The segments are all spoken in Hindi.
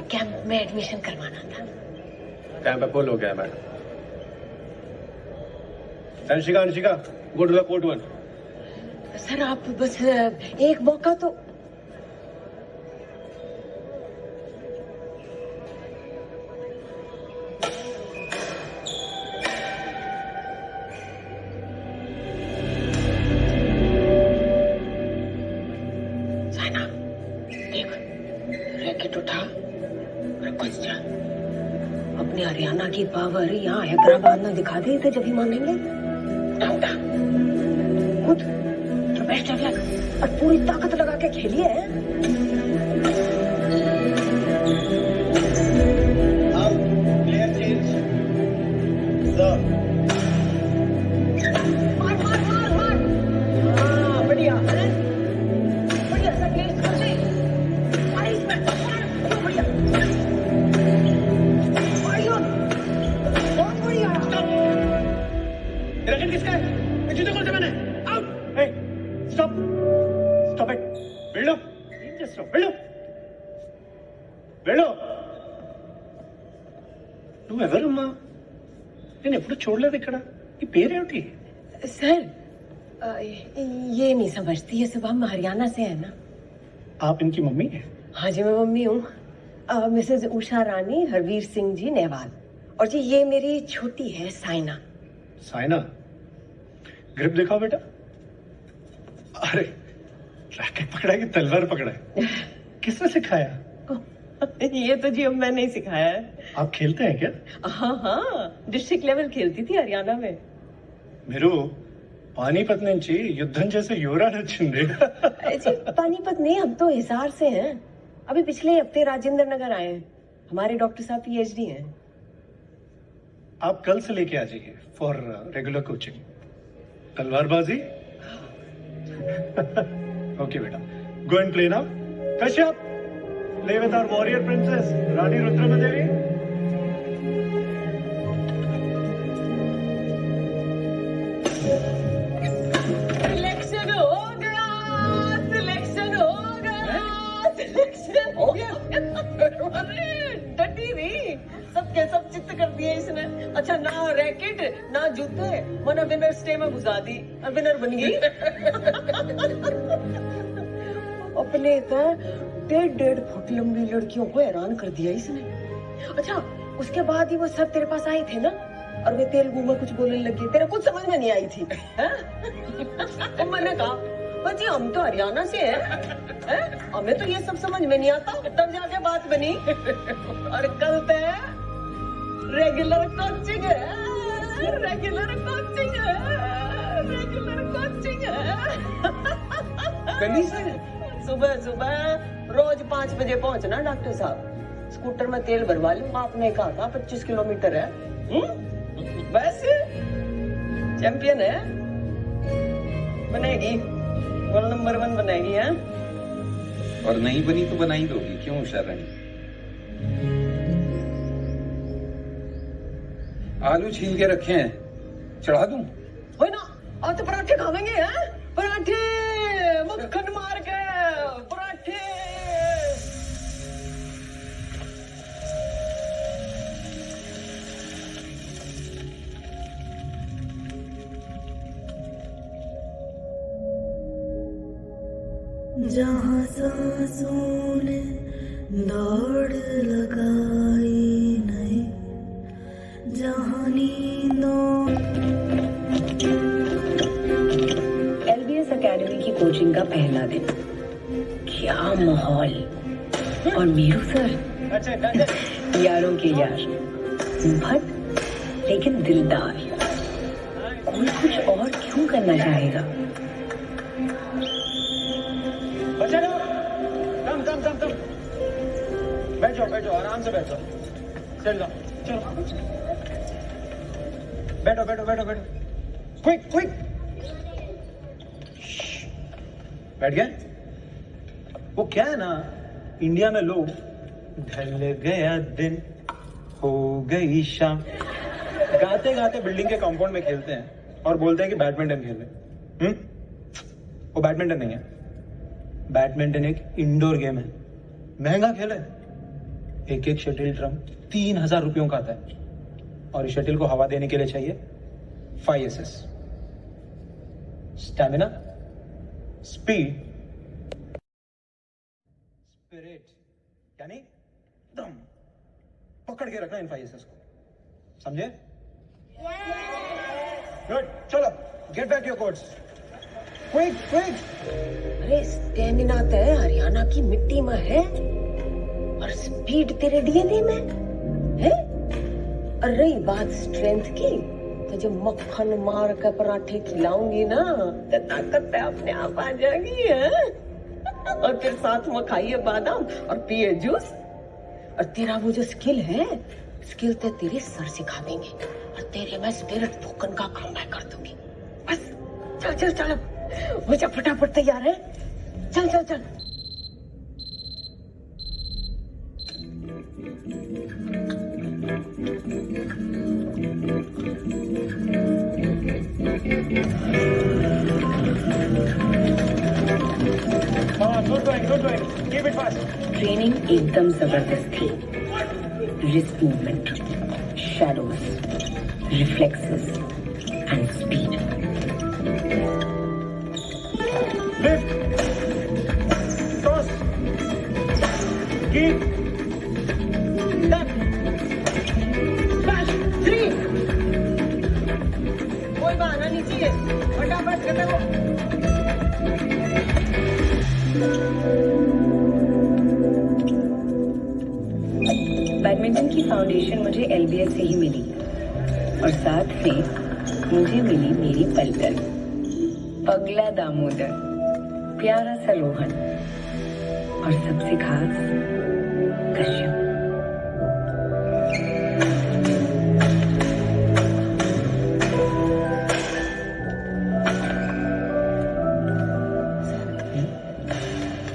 कैंप में एडमिशन करवाना था। कैंप फुल हो गया madam. Anshika, go to the court one. Sir आप बस एक मौका तो। साइना देख, रैकेट उठा और घुस जा। अपने हरियाणा की पावर यहाँ हैदराबाद में दिखा दे थे जब ही मांगेंगे। उठा खुद तो बेस्ट है और पूरी ताकत लगा के खेलिए। Clear change. मार मार मार मार। हाँ बढ़िया बढ़िया सर, प्लीज खुशी बढ़िया बहुत बढ़िया। रैकेट किसका है? ये जूते कौन से मैंने? Out! Hey, stop! Stop it! వెళ్ళు! ఏం చేస్తున్నావు? వెళ్ళు! వెళ్ళు! నువ్వెవరమ్మా? నేను ఎప్పుడు చూడలేదు ఇక్కడ. ఈ పేరేమిటి? सर ये नहीं समझती, ये सब हम हरियाणा से है ना। आप इनकी मम्मी हैं? हाँ जी मैं मम्मी हूँ, मिसेज उषा रानी हरवीर सिंह जी नेवाल। और जी ये मेरी छोटी है साइना। साइना, ग्रिप दिखाओ बेटा। अरे रैकेट पकड़ा है कि तलवार पकड़ा है? किसने सिखाया? ये तो जी अब मैंने ही सिखाया है। आप खेलते हैं क्या? हाँ डिस्ट्रिक्ट लेवल खेलती थी हरियाणा में। మీరు पानीपत నుంచి యుద్ధం చేసే యువరాజ్ వచ్చింది। जी पानीपत नहीं, हम तो हिसार से हैं। अभी पिछले हफ्ते राजेंद्र नगर आए हैं। हमारे डॉक्टर साहब PhD हैं। आप कल से लेके आ जाइए फॉर रेगुलर कोचिंग। तलवारबाजी। ओके बेटा, go and play now. Kashyap, play with our warrior princess Rani Rudramadevi. Selection हो गया, सिलेक्शन हो गया, सिलेक्शन हो गया। अरे डटी नहीं, सबके सब चित्त कर दिए इसने। अच्छा ना रैकेट ना जूते, मैंने विनर स्टे में घुसा दी और विनर बन गई। अपने तो 1.5 फुट लंबी लड़कियों को हैरान कर दिया इसने। अच्छा उसके बाद ही वो सब तेरे पास आए थे ना, और वे तेलुगु में कुछ बोलने लगे, तेरे कुछ समझ में नहीं आई थी। तो मैंने कहा जी हम तो हरियाणा से हैं, हमें तो ये सब समझ में नहीं आता। तब जाके बात बनी। और कल पे रेगुलर कोचिंग है, रेगुलर कोचिंग है, रेगुलर कोचिंग है। कहीं से सुबह सुबह रोज 5 बजे पहुंचना डॉक्टर साहब। स्कूटर में तेल भरवा लूं, आपने कहा था 25 किलोमीटर है। बस चैंपियन है, बनेगी वर्ल्ड नंबर 1 बनेगी है। और नहीं बनी तो बना ही दोगी, क्यों उषा रानी? आलू छील के रखे हैं, चढ़ा दूं? हो ना, आज तो पराठे खावेंगे हैं, पराठे मक्खन मार के पराठे। जहाँ सांसों ने दौड़ लगाई नहीं, जहाँ नींदों। LBS एकेडमी की कोचिंग का पहला दिन, क्या माहौल। और मीरू सर यारों के यार, भट लेकिन दिलदार। कोई कुछ और क्यों करना चाहेगा। कम बैठ जाओ आराम से बैठ जाओ। चल जाओ, चलो बैठो क्विक बैठ गए। वो क्या है ना, इंडिया में लोग ढल गया दिन हो गई शाम गाते गाते बिल्डिंग के कंपाउंड में खेलते हैं और बोलते हैं कि बैडमिंटन खेल रहे। वो बैडमिंटन नहीं है, बैडमिंटन एक इंडोर गेम है, महंगा खेल है। एक एक शटल ड्रम 3000 रुपयों का आता है और इस शटल को हवा देने के लिए चाहिए 5SS स्टैमिना, स्पीड, स्पिरिट, यानी दम पकड़ के रखना इन 5SS को, समझे? गुड, चलो get back your quotes, quick quick. अरे स्टेमिना तो हरियाणा की मिट्टी में है और स्पीड तेरे डीएनए में है। और रही बात स्ट्रेंथ की, तो जब मक्खन मार कर पराठे खिलाऊंगी ना तो ताकत पे अपने आप आ जाएगी है? और फिर साथ में खाइए बादाम और पिए जूस। और तेरा वो जो स्किल है, स्किल तो तेरे सर सिखा देंगे और तेरे में स्पिरिट टोकन का काम मैं कर दूंगी। बस चल चल चल, हो जा फटाफट तैयार है, चल चल चल। ट्रेनिंग एकदम जबरदस्त थी। Wrist movement, shadows, reflexes and speed. Lift, toss, keep, tap, smash, 3। कोई बहाना नहीं चाहिए, फटाफट खत्म हो। बैडमिंटन की फाउंडेशन मुझे LBS से ही मिली और साथ में मुझे मिली मेरी पलटन, पगला दामोदर, प्यारा सा रोहन और सबसे खास कश्यप।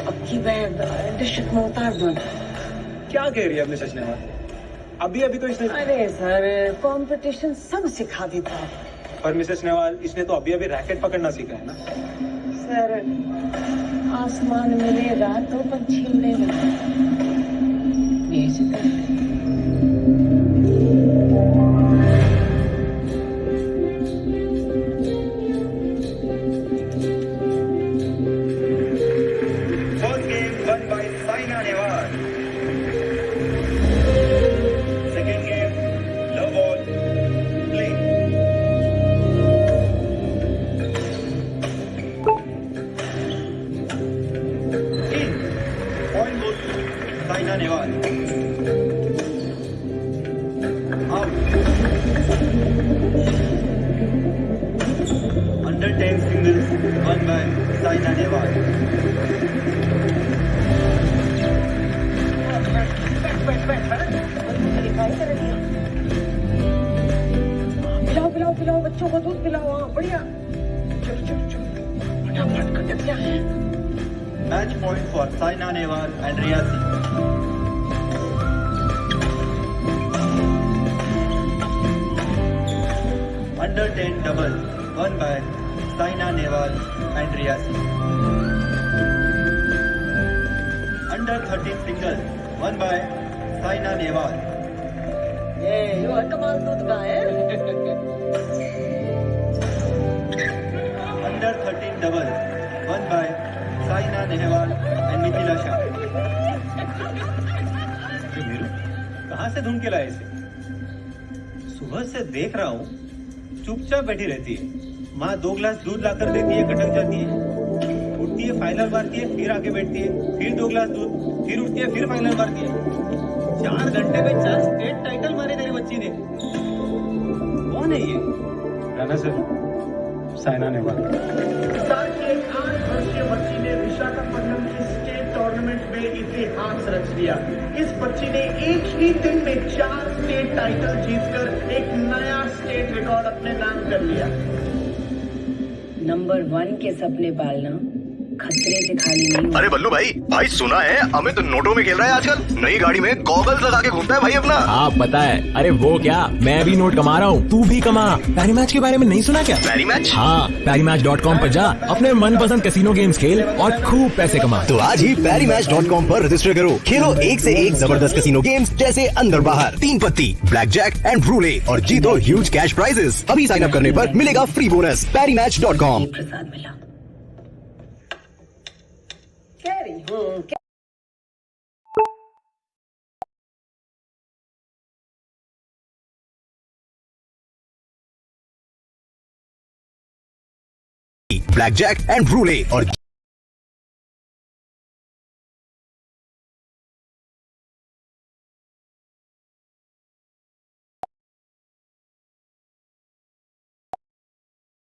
अब की मैं डिस्ट्रिक्ट में उतार दूं। क्या कह रही है अपने सच ने? अभी अभी तो इसने, अरे सर कंपटीशन सब सिखा देता है। पर मिसेस नेवाल, इसने तो अभी अभी रैकेट पकड़ना सीखा है ना। सर आसमान मिलेगा तो पंछी उड़ेगा। First game won by Saina Nehwal. Second game, love ball, play. In, point goes to Saina Nehwal. Out. Under 10 singles won by Saina Nehwal. पिलाओ पिलाओ पिलाओ बच्चों को दूध पिलाओ। हाँ बढ़िया, चलो चलो चलो फटाफट कर क्या है। Match point for Saina Nehwal and Riya Singh. Under 10 double won by Saina Nehwal and Riya Singh. Under 13 single won by Saina Nehwal. ये कमाल दूध का है। Under 13 double won by Saina Nehwal and Mithila Shah. कहाँ से ढूंढ के लाए इसे? सुबह से देख रहा हूँ, चुपचाप बैठी रहती है। माँ 2 गिलास दूध लाकर देती है, कटक जाती है, उठती है, फाइनल मारती है, फिर आके बैठती है, फिर 2 गिलास दूध, फिर उठती है, फिर फाइनल मारती है। 4 घंटे में 4 स्टेट टाइटल मारे तेरी बच्ची ने। कौन है ये? राणा सर, साइना नेहवाल। साल की एक 8 वर्षीय बच्ची ने विशाखापट्टनम की स्टेट टूर्नामेंट में इतिहास रच दिया। इस बच्ची ने एक ही दिन में 4 स्टेट टाइटल जीतकर एक नया स्टेट रिकॉर्ड अपने नाम कर लिया। नंबर 1 के सपने पालना खतरे से खाली नहीं हूँ। अरे बल्लू भाई सुना है अमित नोटों में खेल रहा है आजकल। नई गाड़ी में गॉगल्स लगा के घूमता है भाई अपना। हाँ पता है। अरे वो क्या, मैं भी नोट कमा रहा हूँ, तू भी कमा। पैरी मैच के बारे में नहीं सुना क्या? पैरी मैच? हाँ, PariMatch.com पर जा, अपने मनपसंद कैसीनो गेम्स खेल और खूब पैसे कमा। तो आज ही PariMatch.com पर रजिस्टर करो, खेलो एक से एक जबरदस्त कैसीनो गेम्स जैसे अंदर बाहर, 3 पत्ती, ब्लैक जैक एंड रूले और जीतो ह्यूज कैश प्राइजेस। अभी साइन अप करने पर मिलेगा फ्री बोनस। PariMatch.com। प्रसाद मिला। कह रही हूँ ब्लैक जैक एंड रूले और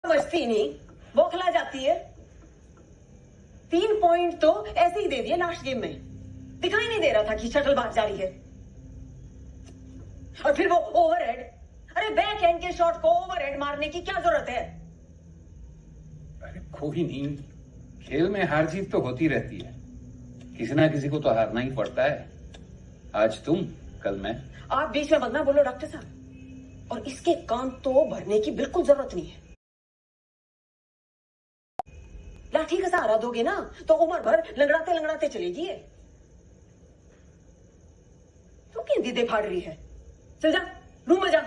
समझती नहीं, बौखला जाती है। 3 पॉइंट तो ऐसे ही दे दिए लास्ट गेम में। दिखाई नहीं दे रहा था कि शटलबाज जारी है। और फिर वो ओवरहेड। अरे बैक हैंड के शॉट को ओवरहेड मारने की क्या जरूरत है? अरे कोई नहीं, खेल में हार जीत तो होती रहती है, किसी ना किसी को तो हारना ही पड़ता है। आज तुम, कल मैं। आप बीच में मत ना बोलो डॉक्टर साहब। और इसके कान तो भरने की बिल्कुल जरूरत नहीं है। लाठी का सहारा दोगे ना तो उम्र भर लंगड़ाते लंगड़ाते चलेगी। तू क्यों दीदे फाड़ रही है? चल जा रूम में जा,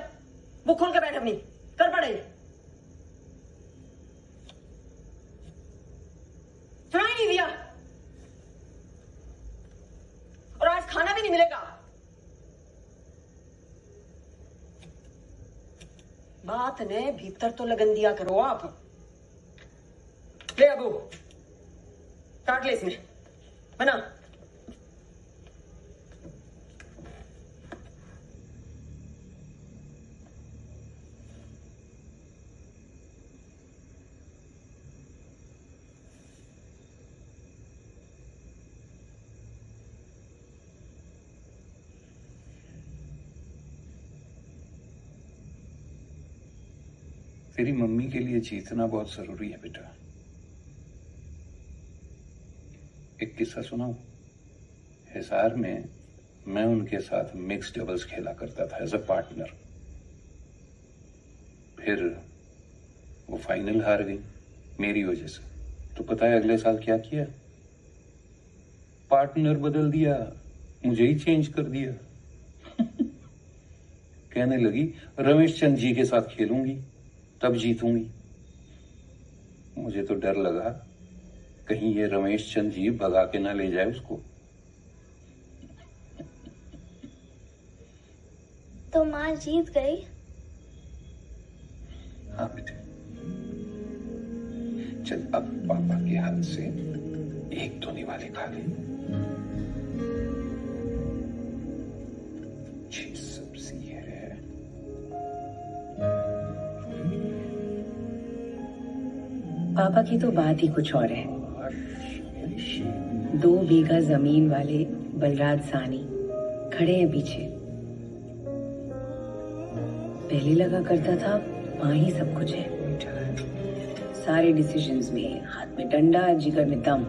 बुक खोल के बैठ अपनी, कर पड़ाई। सुनाई नहीं दिया? और आज खाना भी नहीं मिलेगा। बात ने भीतर तो लगन दिया करो आप। ले अबू, काट ले इसमें, बना। तेरी मम्मी के लिए जीतना बहुत जरूरी है बेटा। एक किस्सा सुनाऊं? हिसार में मैं उनके साथ मिक्स डबल्स खेला करता था एज अ पार्टनर। फिर वो फाइनल हार गई मेरी वजह से। तो पता है अगले साल क्या किया? पार्टनर बदल दिया, मुझे ही चेंज कर दिया। कहने लगी रमेश चंद जी के साथ खेलूंगी तब जीतूंगी। मुझे तो डर लगा कहीं ये रमेश चंद जी भगा के ना ले जाए उसको। तो माँ जीत गई? हाँ बेटे, चल अब पापा के हाथ से एक तो निवाले खा ले। अच्छी सब्जी है। पापा की तो बात ही कुछ और है। 2 बीघा जमीन वाले बलराज सानी खड़े हैं पीछे। पहले लगा करता था मां ही सब कुछ है। सारे डिसीजंस में हाथ में डंडा, जिगर में दम।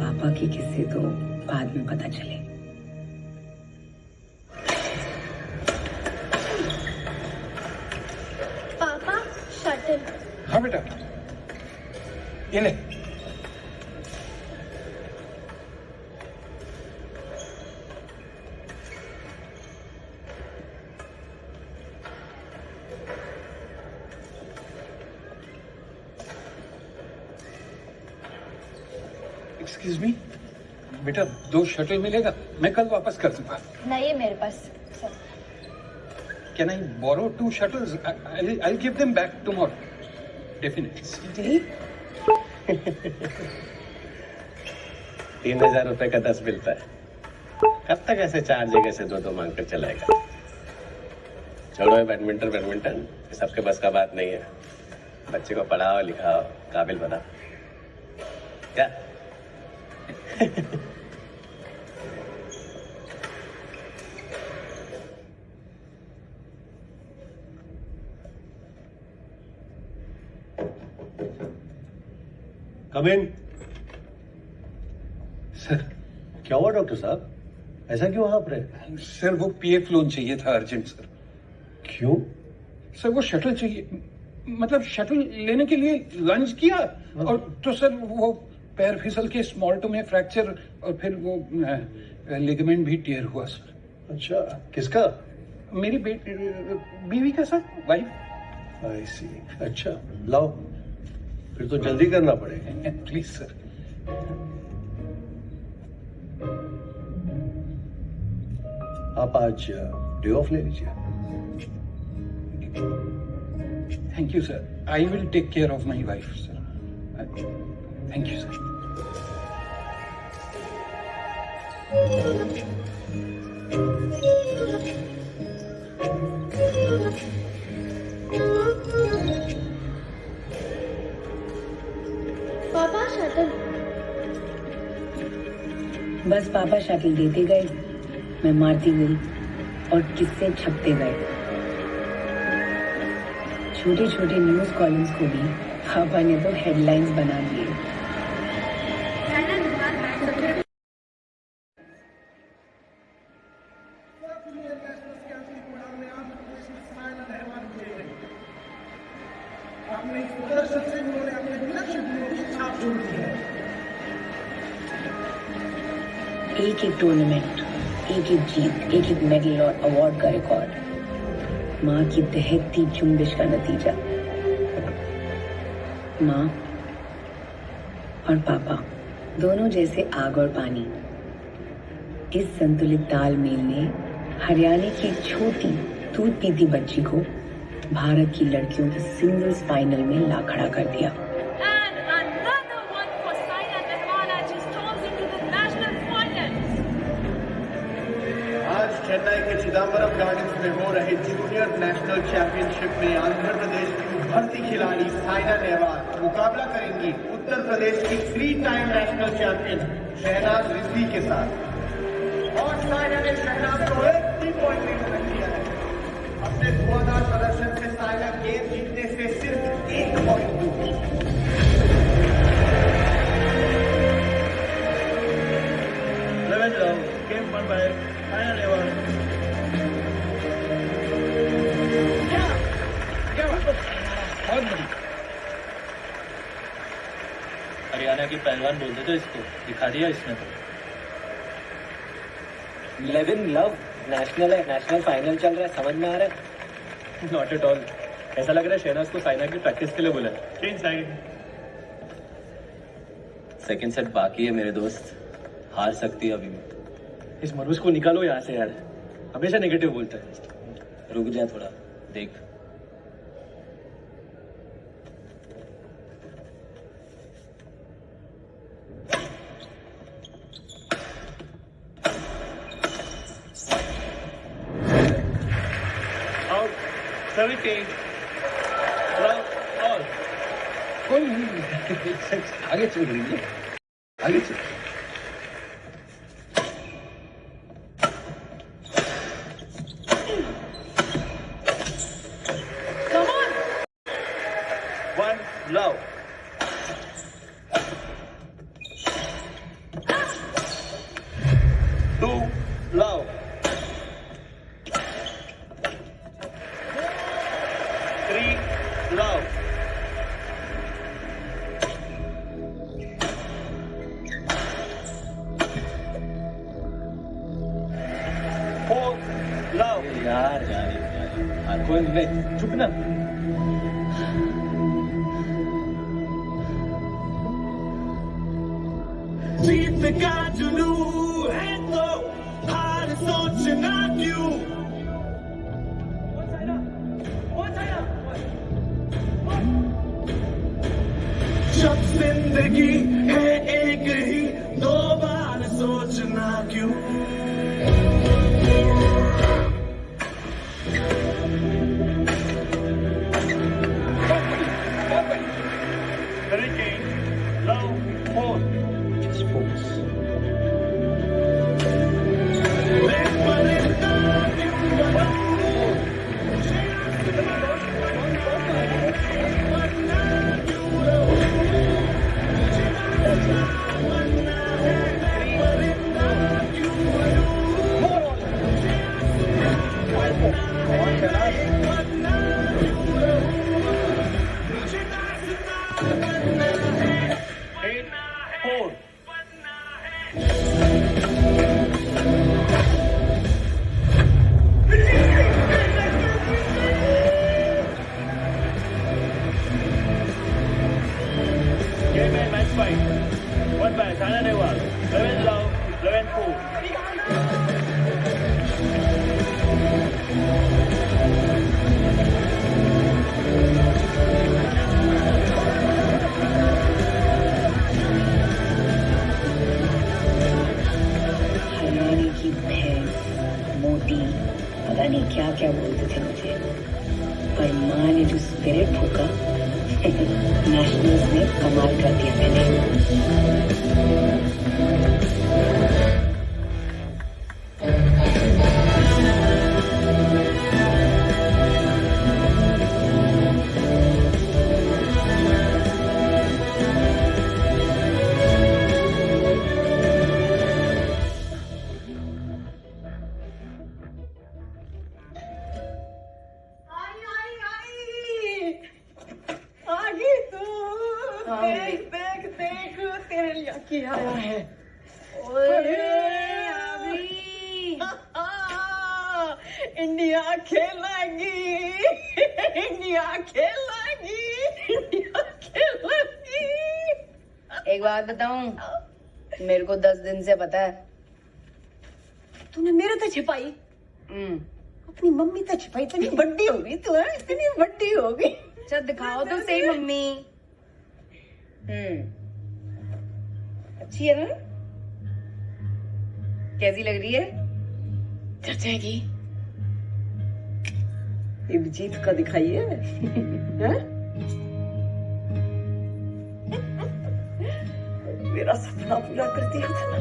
पापा के किस्से तो बाद में पता चले। पापा शटल। हाँ बेटा, ये ले। एक्सक्यूज मी बेटा, 2 शटल मिलेगा? मैं कल वापस कर दूंगा। नहीं मेरे पास सब। Can I borrow 2 shuttles? I'll give them back tomorrow. Definitely. 3000 रुपए का 10 मिलता है। कब तक ऐसे 4 जगह से 2-2 मांग कर चलाएगा? छोड़ो, बैडमिंटन सबके बस का बात नहीं है। बच्चे को पढ़ाओ, लिखाओ, काबिल बनाओ। क्या? कम इन। सर क्या हुआ डॉक्टर साहब, ऐसा क्यों आप रहे? सर वो पीएफ लोन चाहिए था अर्जेंट सर। क्यों? सर वो शटल चाहिए, मतलब शटल लेने के लिए लंज किया और तो सर वो पैर फिसल के स्मॉल टो में फ्रैक्चर और फिर वो लिगामेंट भी टियर हुआ सर। अच्छा, किसका? मेरी बीवी का सर, वाइफ। आई सी। अच्छा लाओ, फिर तो जल्दी करना पड़ेगा। Please sir. आप आज डे ऑफ ले लीजिए। Thank you sir, I will take care of my wife sir. Thank you sir. पापा शटल। बस पापा शटल देते गए, मैं मारती गई और किस्से छपते गए। छोटे छोटे न्यूज कॉलम्स को भी पापा ने तो हेडलाइंस बना दिए। एक एक टूर्नामेंट, एक एक जीत, एक एक मेडल और अवार्ड का रिकॉर्ड, माँ की दहकती जुम्बिश का नतीजा। माँ और पापा दोनों जैसे आग और पानी। इस संतुलित तालमेल ने हरियाणा की छोटी दूध पीती बच्ची को भारत की लड़कियों के सिंगल्स फाइनल में ला खड़ा कर दिया। आज चेन्नई के चिदम्बरम गार्डन्स में हो रहे जूनियर नेशनल चैंपियनशिप में आंध्र प्रदेश की उभरती खिलाड़ी साइना नेहवाल मुकाबला करेंगी उत्तर प्रदेश की 3 time national champion Shahnaz Rizvi के साथ। और साइना ने शहनाज को 80 पॉइंट लीड किया है। अपने धुआंधार प्रदर्शन से साइना गेम जीतने से सिर्फ 1 पॉइंट दूर। Game one by Saina Nehwal. Haryana की पहलवान बोलते थे इसको, दिखा दिया इसने तो। 11 लव नेशनल है, नेशनल फाइनल चल रहा है, समझ में आ रहा है? Not at all. ऐसा लग रहा है शहनाज को साइना की प्रैक्टिस के लिए बोला है। Change side. सेकंड सेट बाकी है मेरे दोस्त, हार सकती है अभी भी। इस मरूज को निकालो यहाँ से यार, हमेशा नेगेटिव बोलता है। रुक जा थोड़ा, देख। आगे चल रही है, आगे चल। Come on! 1 low. Two low. 3 low. 4 low. यार कोई नहीं, चुप ना। जीत का जुनू है तो हार सोचना क्यों? जब जिंदगी है एक ही, 2 बार सोचना क्यों? है साइना नेहवाल, रविंद्र राव, रविंद्र हरियाणा की भैंस, मोटी, पता नहीं क्या क्या बोलते थे मुझे, पर माँ ने जो स्पिरिट फूका, नेशनल्स में कमाल कर दिया मैंने। आगे तू देख देख देख तेरे लिए क्या आया है। इंडिया खेलेगी, इंडिया खेलेगी, इंडिया खेलेगी। एक बात बताऊं, मेरे को 10 दिन से पता है। तूने मेरे तो छिपाई, अपनी मम्मी तो छिपाई। इतनी बड्डी हो गई तू, है इतनी बड्डी हो गई। चल दिखाओ तो सही मम्मी। अच्छी है ना? कैसी लग रही है? चल जाएगी। इबजीत का दिखाइए। हैं? मेरा सपना पूरा कर दिया था ना।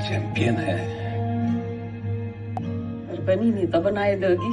चैंपियन है। और बनी नहीं तो बनाए दोगी।